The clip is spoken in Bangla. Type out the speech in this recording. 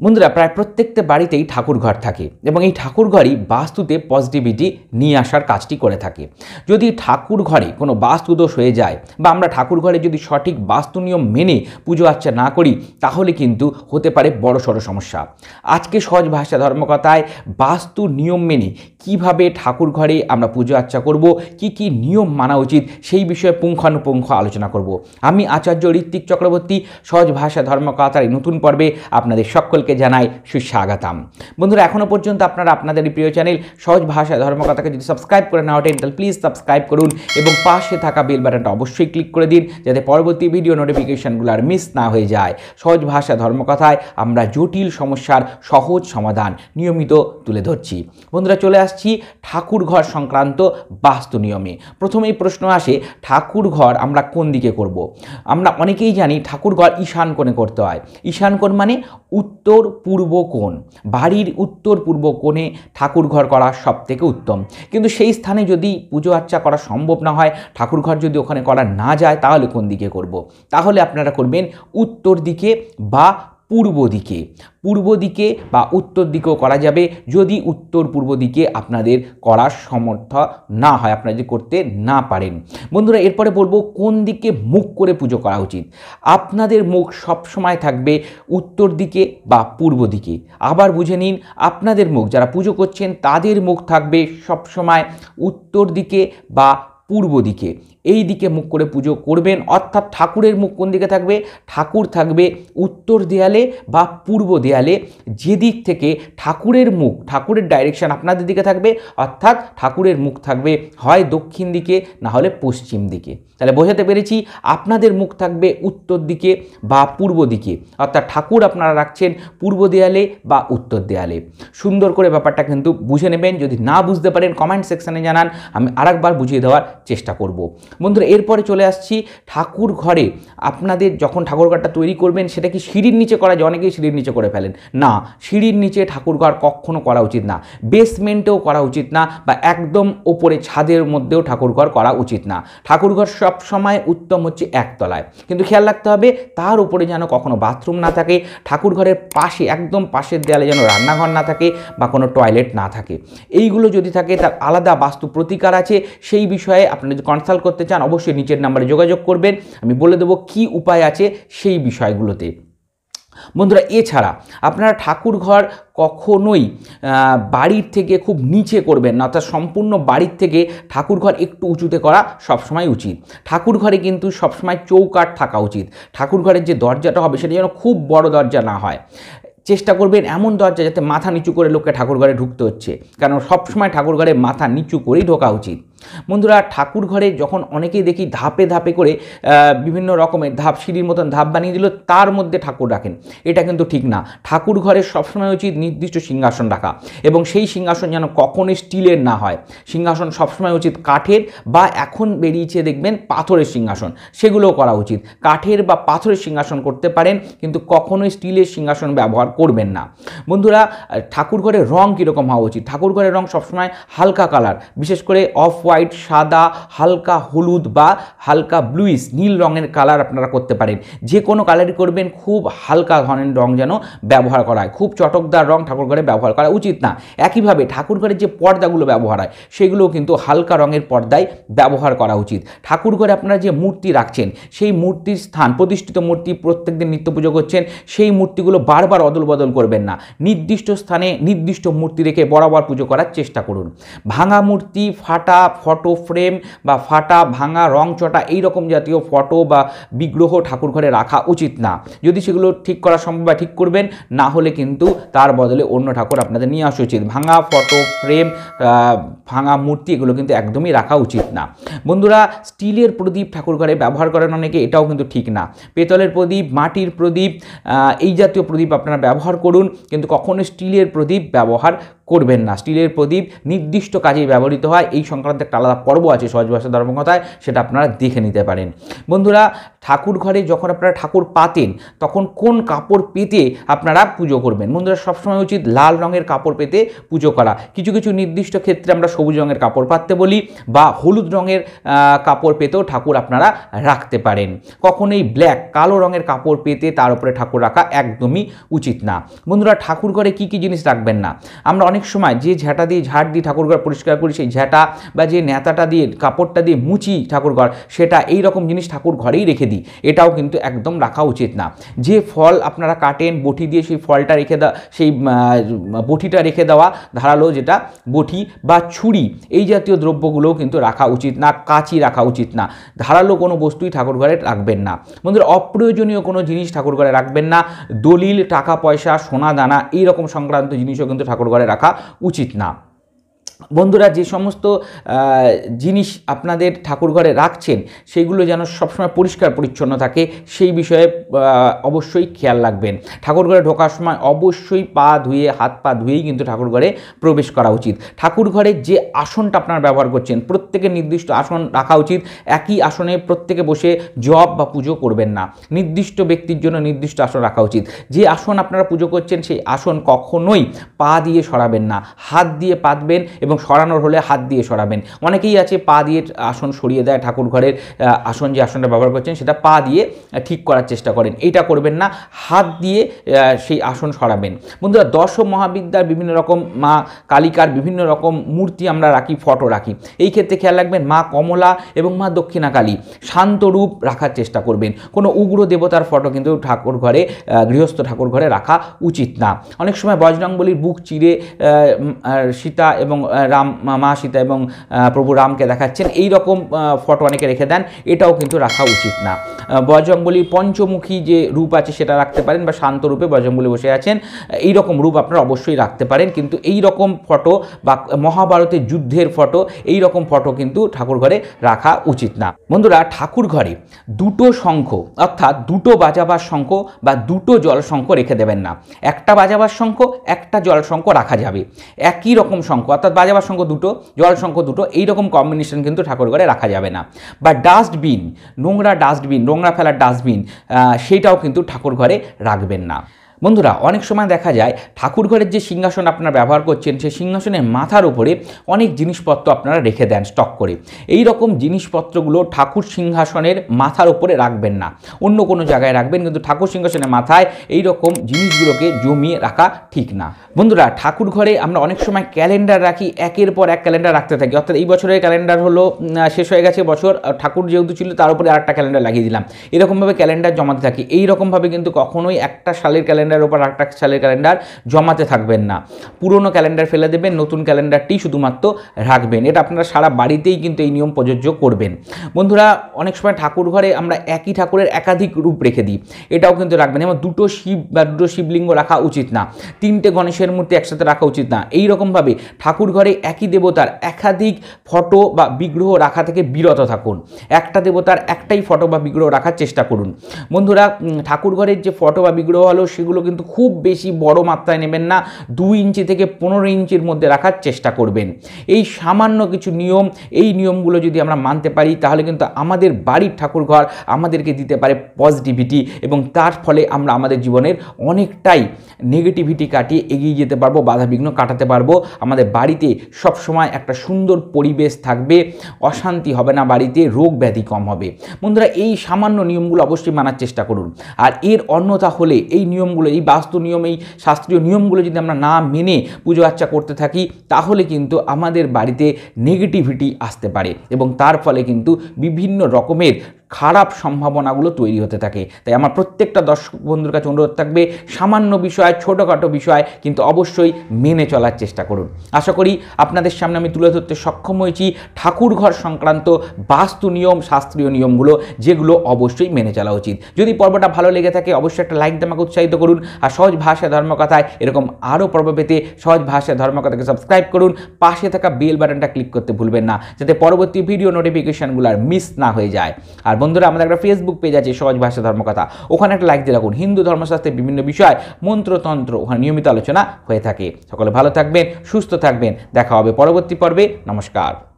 বন্ধুরা, প্রায় প্রত্যেকটা বাড়িতেই ঠাকুরঘর থাকে এবং এই ঠাকুরঘরই বাস্তুতে পজিটিভিটি নিয়ে আসার কাজটি করে থাকে। যদি ঠাকুরঘরে কোনো বাস্তুদোষ হয়ে যায় বা আমরা ঠাকুরঘরে যদি সঠিক বাস্তু নিয়ম মেনে পুজো আর্চা না করি, তাহলে কিন্তু হতে পারে বড়সড় সমস্যা। আজকে সহজ ভাষা ধর্মকথায় বাস্তু নিয়ম মেনে কিভাবে ঠাকুরঘরে আমরা পুজো আর্চা করব, কি কি নিয়ম মানা উচিত, সেই বিষয়ে পুঙ্খানুপুঙ্খ আলোচনা করব। আমি আচার্য ঋত্বিক চক্রবর্তী, সহজ ভাষা ধর্মকথার এই নতুন পর্বে আপনাদের সকলকে জানাই সুস্বাগতম। বন্ধুরা, এখনও পর্যন্ত আপনারা আপনাদের প্রিয় চ্যানেল সহজ ভাষা ধর্মকথাকে যদি সাবস্ক্রাইব করে না ওঠেন, তাহলে প্লিজ সাবস্ক্রাইব করুন এবং পাশে থাকা বেল বাটনটা অবশ্যই ক্লিক করে দিন, যাতে পরবর্তী ভিডিও নোটিফিকেশনগুলো আর মিস না হয়ে যায়। সহজ ভাষা ধর্মকথায় আমরা জটিল সমস্যার সহজ সমাধান নিয়মিত তুলে ধরছি। বন্ধুরা, চলে আসছি ঠাকুরঘর সংক্রান্ত বাস্তু নিয়মে। প্রথমেই প্রশ্ন আসে, ঠাকুরঘর আমরা কোন দিকে করব? আমরা অনেকেই জানি ঠাকুরঘর ঈশান কোণে করতে হয়। ঈশান কোণ মানে উত্তর পূর্ব কোণ। বাড়ির উত্তর পূর্ব কোণে ঠাকুরঘর করা সব থেকে উত্তম। কিন্তু সেই স্থানে যদি পুজো আর্চা করা সম্ভব না হয়, ঠাকুরঘর যদি ওখানে করা না যায়, তাহলে কোন দিকে করব? তাহলে আপনারা করবেন উত্তর দিকে বা পূর্ব দিকে। পূর্ব দিকে বা উত্তর দিকেও করা যাবে, যদি উত্তর পূর্ব দিকে আপনাদের করার সমর্থ না হয়, আপনারা যদি করতে না পারেন। বন্ধুরা, এরপরে বলবো কোন দিকে মুখ করে পুজো করা উচিত। আপনাদের মুখ সবসময় থাকবে উত্তর দিকে বা পূর্ব দিকে। আবার বুঝে নিন, আপনাদের মুখ, যারা পুজো করছেন তাদের মুখ থাকবে সবসময় উত্তর দিকে বা পূর্ব দিকে। এই দিকে মুখ করে পুজো করবেন, অর্থাৎ ঠাকুরের মুখ কোন দিকে থাকবে? ঠাকুর থাকবে উত্তর দেয়ালে বা পূর্ব দেয়ালে। যেদিক থেকে ঠাকুরের মুখ, ঠাকুরের ডাইরেকশন আপনাদের দিকে থাকবে, অর্থাৎ ঠাকুরের মুখ থাকবে হয় দক্ষিণ দিকে, না হলে পশ্চিম দিকে। তাহলে বোঝাতে পেরেছি, আপনাদের মুখ থাকবে উত্তর দিকে বা পূর্ব দিকে, অর্থাৎ ঠাকুর আপনারা রাখছেন পূর্ব দেয়ালে বা উত্তর দেয়ালে। সুন্দর করে ব্যাপারটা কিন্তু বুঝে নেবেন। যদি না বুঝতে পারেন কমেন্ট সেকশানে জানান, আমি আরেকবার বুঝিয়ে দেওয়ার চেষ্টা করব। বন্ধুরা, এরপরে চলে আসছি ঠাকুর ঘরে। আপনাদের যখন ঠাকুরঘরটা তৈরি করবেন, সেটা কি সিঁড়ির নিচে করা যায়? অনেকেই সিঁড়ির নিচে করে ফেলেন। না, সিঁড়ির নিচে ঠাকুরঘর কখনো করা উচিত না। বেসমেন্টেও করা উচিত না, বা একদম ওপরে ছাদের মধ্যেও ঠাকুরঘর করা উচিত না। ঠাকুরঘর সবসময় উত্তম হচ্ছে একতলায়, কিন্তু খেয়াল রাখতে হবে তার উপরে যেন কখনো বাথরুম না থাকে। ঠাকুরঘরের পাশে, একদম পাশের দেয়ালে যেন রান্নাঘর না থাকে বা কোনো টয়লেট না থাকে। এইগুলো যদি থাকে, তার আলাদা বাস্তু প্রতিকার আছে। সেই বিষয়ে আপনারা যদি কনসাল্ট করতে চান, অবশ্যই নিচের নাম্বারে যোগাযোগ করবেন। আমি বলে দেবো কি উপায় আছে সেই বিষয়গুলোতে। বন্ধুরা, এছাড়া আপনারা ঠাকুরঘর কখনোই বাড়ির থেকে খুব নিচে করবেন না, অর্থাৎ সম্পূর্ণ বাড়ির থেকে ঠাকুরঘর একটু উঁচুতে করা সবসময় উচিত। ঠাকুরঘরে কিন্তু সবসময় চৌকাঠ থাকা উচিত। ঠাকুরঘরের যে দরজাটা হবে, সেটা যেন খুব বড় দরজা না হয়। চেষ্টা করবেন এমন দরজা যাতে মাথা নিচু করে লোককে ঠাকুরঘরে ঢুকতে হচ্ছে, কারণ সবসময় ঠাকুরঘরে মাথা নিচু করেই ঢোকা উচিত। বন্ধুরা, ঠাকুরঘরে যখন অনেকেই দেখি ধাপে ধাপে করে বিভিন্ন রকমের ধাপ, সিঁড়ির মতন ধাপ বানিয়ে দিল, তার মধ্যে ঠাকুর রাখেন, এটা কিন্তু ঠিক না। ঠাকুরঘরে সবসময় উচিত নির্দিষ্ট সিংহাসন রাখা, এবং সেই সিংহাসন যেন কখনোই স্টিলের না হয়। সিংহাসন সবসময় উচিত কাঠের, বা এখন বেরিয়েছে দেখবেন পাথরের সিংহাসন, সেগুলোও করা উচিত। কাঠের বা পাথরের সিংহাসন করতে পারেন, কিন্তু কখনোই স্টিলের সিংহাসন ব্যবহার করবেন না। বন্ধুরা, ঠাকুরঘরের রং কীরকম হওয়া উচিত? ঠাকুরঘরের রং সবসময় হালকা কালার, বিশেষ করে অফ হোয়াইট, সাদা, হালকা হলুদ বা হালকা ব্লুইশ নীল রঙের কালার আপনারা করতে পারেন। যে কোনো কালারই করবেন, খুব হালকা ধরনের রং যেন ব্যবহার করা হয়। খুব চটকদার রং ঠাকুরঘরে ব্যবহার করা উচিত না। একইভাবে ঠাকুরঘরের যে পর্দাগুলো ব্যবহার হয়, সেগুলোও কিন্তু হালকা রঙের পর্দায় ব্যবহার করা উচিত। ঠাকুরঘরে আপনারা যে মূর্তি রাখছেন, সেই মূর্তির স্থান, প্রতিষ্ঠিত মূর্তি, প্রত্যেকদিন নিত্য পুজো করছেন, সেই মূর্তিগুলো বারবার অদল বদল করবেন না। নির্দিষ্ট স্থানে নির্দিষ্ট মূর্তি রেখে বরাবর পুজো করার চেষ্টা করুন। ভাঙা মূর্তি, ফাটা ফটো ফ্রেম বা ফাটা ভাঙা রং চটা এইরকম জাতীয় ফটো বা বিগ্রহ ঠাকুরঘরে রাখা উচিত না। যদি সেগুলো ঠিক করা সম্ভব হয় ঠিক করবেন, না হলে কিন্তু তার বদলে অন্য ঠাকুর আপনাদের নিয়ে আসা উচিত। ভাঙা ফটো ফ্রেম, ভাঙা মূর্তি, এগুলো কিন্তু একদমই রাখা উচিত না। বন্ধুরা, স্টিলের প্রদীপ ঠাকুরঘরে ব্যবহার করেন অনেকে, এটাও কিন্তু ঠিক না। পেতলের প্রদীপ, মাটির প্রদীপ, এই জাতীয় প্রদীপ আপনারা ব্যবহার করুন, কিন্তু কখনো স্টিলের প্রদীপ ব্যবহার করবেন না। স্টিলের প্রদীপ নির্দিষ্ট কাজে ব্যবহৃত হয়, এই সংক্রান্ত একটা আলাদা পর্ব আছে সহজ ভাষা ধর্মকথায়, সেটা আপনারা দেখে নিতে পারেন। বন্ধুরা, ঠাকুর ঘরে যখন আপনারা ঠাকুর পাতেন তখন কোন কাপড় পেতে আপনারা পুজো করবেন? বন্ধুরা, সবসময় উচিত লাল রঙের কাপড় পেতে পুজো করা। কিছু কিছু নির্দিষ্ট ক্ষেত্রে আমরা সবুজ রঙের কাপড় পাততে বলি, বা হলুদ রঙের কাপড় পেতেও ঠাকুর আপনারা রাখতে পারেন। কখনোই ব্ল্যাক কালো রঙের কাপড় পেতে তার উপরে ঠাকুর রাখা একদমই উচিত না। বন্ধুরা, ঠাকুর ঘরে কী কী জিনিস রাখবেন না? আমরা অনেক সময় যে ঝাঁটা দিয়ে ঝাড় দিয়ে ঠাকুর ঘর পরিষ্কার করি, সেই ঝাঁটা বা যে নেতাটা দিয়ে কাপড়টা দিয়ে মুছি ঠাকুর ঘর, সেটা এই রকম জিনিস ঠাকুর ঘরেই রেখে দিই, এটাও কিন্তু একদম রাখা উচিত না। যে ফল আপনারা কাটেন বটি দিয়ে, সেই ফলটা রেখে সেই বটিটা রেখে দেওয়া, ধারালো যেটা বটি বা ছুরি, এই জাতীয় দ্রব্যগুলোও কিন্তু রাখা উচিত না। কাঁচি রাখা উচিত না। ধারালো কোনো বস্তুই ঠাকুর ঘরে রাখবেন না। বন্ধুরা, অপ্রয়োজনীয় কোনো জিনিস ঠাকুর ঘরে রাখবেন না। দলিল, টাকা পয়সা, সোনা দানা, এই রকম সংক্রান্ত জিনিসও কিন্তু ঠাকুর ঘরে রাখা উচিত না। বন্ধুরা, যে সমস্ত জিনিস আপনাদের ঠাকুর ঘরে রাখছেন সেগুলো যেন সবসময় পরিষ্কার পরিচ্ছন্ন থাকে, সেই বিষয়ে অবশ্যই খেয়াল রাখবেন। ঠাকুর ঘরে ঢোকার সময় অবশ্যই পা ধুয়ে, হাত পা ধুয়েই কিন্তু ঠাকুর ঘরে প্রবেশ করা উচিত। ঠাকুর ঘরে যে আসনটা আপনারা ব্যবহার করছেন, প্রত্যেকের নির্দিষ্ট আসন রাখা উচিত। একই আসনে প্রত্যেকে বসে জপ বা পুজো করবেন না। নির্দিষ্ট ব্যক্তির জন্য নির্দিষ্ট আসন রাখা উচিত। যে আসন আপনারা পুজো করছেন সেই আসন কখনোই পা দিয়ে সরাবেন না, হাত দিয়ে পাতবেন, এবং সরানোর হলে হাত দিয়ে সরাবেন। অনেকেই আছে পা দিয়ে আসন সরিয়ে দেয়, ঠাকুর ঘরের আসন যে আসনটা ব্যবহার করছেন সেটা পা দিয়ে ঠিক করার চেষ্টা করেন, এইটা করবেন না। হাত দিয়ে সেই আসন সরাবেন। বন্ধুরা, দশ মহাবিদ্যার বিভিন্ন রকম মা কালিকার বিভিন্ন রকম মূর্তি আমরা রাখি, ফটো রাখি। এই ক্ষেত্রে খেয়াল রাখবেন মা কমলা এবং মা দক্ষিণা কালী শান্ত রূপ রাখার চেষ্টা করবেন। কোনো উগ্র দেবতার ফটো কিন্তু ঠাকুর ঘরে, গৃহস্থ ঠাকুর ঘরে রাখা উচিত না। অনেক সময় বজরংবলীর বুক চিরে সীতা এবং রাম, মা সীতা এবং প্রভু রামকে দেখাচ্ছেন, এই রকম ফটো অনেকে রেখে দেন, এটাও কিন্তু রাখা উচিত না। বজরংবলীর পঞ্চমুখী যে রূপ আছে সেটা রাখতে পারেন, বা শান্ত রূপে বজরংবলী বসে আছেন, এই রকম রূপ আপনারা অবশ্যই রাখতে পারেন। কিন্তু এই রকম ফটো বা মহাভারতের যুদ্ধের ফটো, এই রকম ফটো কিন্তু ঠাকুর ঘরে রাখা উচিত না। বন্ধুরা, ঠাকুর ঘরে দুটো শঙ্খ, অর্থাৎ দুটো বাজাবার শঙ্খ বা দুটো জল শঙ্খ রেখে দেবেন না। একটা বাজাবার শঙ্খ, একটা জল শঙ্খ রাখা যাবে। একই রকম শঙ্খ, অর্থাৎ বাজাবার শঙ্খ দুটো, জল শঙ্খ দুটো, এইরকম কম্বিনেশন কিন্তু ঠাকুর ঘরে রাখা যাবে না। বা ডাস্টবিন, নোংরা ডাস্টবিন, নোংরা ফেলার ডাস্টবিন, সেইটাও কিন্তু ঠাকুর ঘরে রাখবেন না। বন্ধুরা, অনেক সময় দেখা যায় ঠাকুর ঘরের যে সিংহাসন আপনারা ব্যবহার করছেন, সেই সিংহাসনের মাথার উপরে অনেক জিনিসপত্র আপনারা রেখে দেন স্টক করে। এই রকম জিনিসপত্রগুলো ঠাকুর সিংহাসনের মাথার উপরে রাখবেন না, অন্য কোনো জায়গায় রাখবেন, কিন্তু ঠাকুর সিংহাসনের মাথায় এই রকম জিনিসগুলোকে জমিয়ে রাখা ঠিক না। বন্ধুরা, ঠাকুর ঘরে আমরা অনেক সময় ক্যালেন্ডার রাখি, একের পর এক ক্যালেন্ডার রাখতে থাকি। অর্থাৎ এই বছরের ক্যালেন্ডার হলো শেষ হয়ে গেছে বছর, ঠাকুর যেহেতু ছিল তার উপরে আরেকটা ক্যালেন্ডার লাগিয়ে দিলাম, এরকমভাবে ক্যালেন্ডার জমাতে থাকি। এইরকমভাবে কিন্তু কখনোই একটা সালের ক্যালেন্ডারের উপর আরেকটা সালের ক্যালেন্ডার জমাতে থাকবেন না। পুরনো ক্যালেন্ডার ফেলে দেবেন, নতুন ক্যালেন্ডারটি শুধুমাত্র রাখবেন। এটা আপনারা সারা বাড়িতেই কিন্তু এই নিয়ম প্রযোজ্য করবেন। বন্ধুরা, অনেক সময় ঠাকুর ঘরে আমরা একই ঠাকুরের একাধিক রূপ রেখে দিই, এটাও কিন্তু রাখবেন। যেমন দুটো শিব বা দুটো শিবলিঙ্গ রাখা উচিত না, তিনটে গণেশের মূর্তি একসাথে রাখা উচিত না। এই রকমভাবে ঠাকুর ঘরে একই দেবতার একাধিক ফটো বা বিগ্রহ রাখা থেকে বিরত থাকুন। একটা দেবতার একটাই ফটো বা বিগ্রহ রাখার চেষ্টা করুন। বন্ধুরা, ঠাকুর ঘরের যে ফটো বা বিগ্রহ হলো সেগুলো কিন্তু খুব বেশি বড় মাত্রায় নেবেন না, 2 ইঞ্চি থেকে 15 ইঞ্চির মধ্যে রাখার চেষ্টা করবেন। এই সামান্য কিছু নিয়ম, এই নিয়মগুলো যদি আমরা মানতে পারি তাহলে কিন্তু আমাদের বাড়ির ঠাকুর ঘর আমাদেরকে দিতে পারে পজিটিভিটি, এবং তার ফলে আমরা আমাদের জীবনের অনেকটাই নেগেটিভিটি কাটিয়ে এগিয়ে যেতে পারবো, বাধাবিঘ্ন কাটাতে পারবো। আমাদের বাড়িতে সবসময় একটা সুন্দর পরিবেশ থাকবে, অশান্তি হবে না, বাড়িতে রোগ ব্যাধি কম হবে। বন্ধুরা, এই সামান্য নিয়মগুলো অবশ্যই মানার চেষ্টা করুন। আর এর অন্যথা হলে এই নিয়মগুলো, এই বাস্তু নিয়ম, এই শাস্ত্রীয় নিয়মগুলো যদি আমরা না মেনে পুজো আর্চা করতে থাকি তাহলে কিন্তু আমাদের বাড়িতে নেগেটিভিটি আসতে পারে, এবং তার ফলে কিন্তু বিভিন্ন রকমের খারাপ সম্ভাবনাগুলো তৈরি হতে থাকে। তাই আমার প্রত্যেকটা দর্শক বন্ধুর কাছে অনুরোধ থাকবে, সামান্য বিষয়, ছোটোখাটো বিষয় কিন্তু অবশ্যই মেনে চলার চেষ্টা করুন। আশা করি আপনাদের সামনে আমি তুলে ধরতে সক্ষম হয়েছি ঠাকুর ঘর সংক্রান্ত বাস্তু নিয়ম, শাস্ত্রীয় নিয়মগুলো, যেগুলো অবশ্যই মেনে চলা উচিত। যদি পর্বটা ভালো লেগে থাকে অবশ্যই একটা লাইক দিয়ে আমাকে উৎসাহিত করুন। আর সহজ ভাষায় ধর্মকথায় এরকম আরও পর্ব পেতে সহজ ভাষায় ধর্মকথাকে সাবস্ক্রাইব করুন, পাশে থাকা বেল বাটনটা ক্লিক করতে ভুলবেন না, যাতে পরবর্তী ভিডিও নোটিফিকেশানগুলো আর মিস না হয়ে যায়। আর বন্ধুরা, আমাদের একটা ফেসবুক পেজ আছে সহজ ভাষা ধর্মকথা, ওখানে একটা লাইক দিয়ে রাখুন। হিন্দু ধর্মশাস্ত্রের বিভিন্ন বিষয়, মন্ত্রতন্ত্র ওখানে নিয়মিত আলোচনা হয়ে থাকে। সকলে ভালো থাকবেন, সুস্থ থাকবেন, দেখা হবে পরবর্তী পর্বে। নমস্কার।